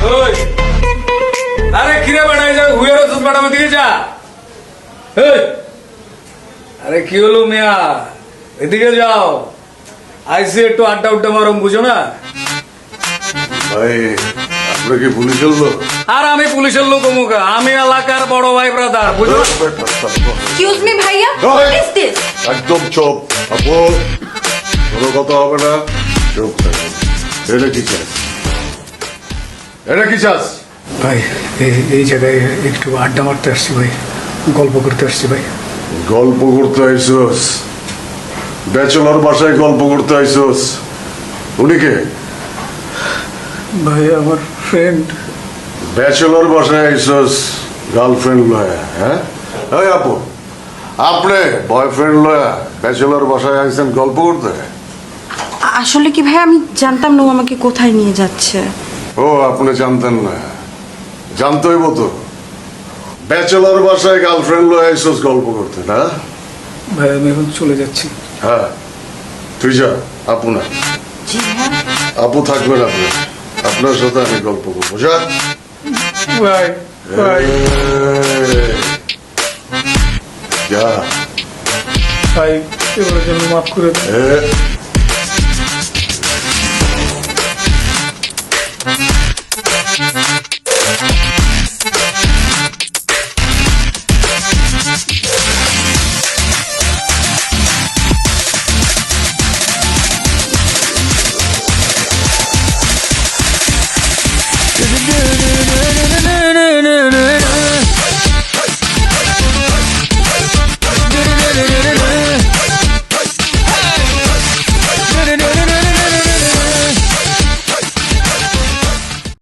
ওই আরে কিরে বাড়াই যা হুয়ের ওষুধ বাড়াবো দিকে যা। এই আরে কি হলো মিয়া, এদিকে যাও, আইসি একটু আড্ডা উড্ডা মারম, বুঝো না? ভাই আপনার কি পুলিশের লোক? আর আমি পুলিশের লোক মুখা, আমি এলাকার বড় ভাই ব্রাদার, বুঝো না? এক্সকিউজ মি ভাইয়া, হোয়াট ইজ দিস? একদম চুপ। আপু কোনো কথা হবে না, চুপ থাকো। এটা কি চাস? এটা কি চাস? ভাই এই জায়গায় একটু আড্ডা মারতে আসছি ভাই, গল্প করতে আসছি ভাই। গল্প করতে আইসোস? ব্যাচেলর বাসায় গল্প করতে আইসোস? উনি কে? ভাই আমার ফ্রেন্ড। ব্যাচেলর বাসায় আইসোস গার্লফ্রেন্ড লয়া? হ্যাঁ এই আপু, আপনি বয়ফ্রেন্ড লয়া ব্যাচেলর বাসায় আইসেন গল্প করতে? আসলে কি ভাই, আমি জানতাম না ও আমাকে কোথায় নিয়ে যাচ্ছে। ও আপনি জানতেন না? জানতে হইব তো। ব্যাচেলর বাসায় গার্লফ্রেন্ড লয়া আইসোস গল্প করতে না? ভাই আমি এখন চলে যাচ্ছি। হ্যাঁ তুই যা, আপু না। জি হ্যাঁ। আপু থাকবেন আপনার, আপনার সাথে আমি গল্প করবো। যা ভাই ভাই যা। ভাই এবারের জন্য মাফ করে দিন।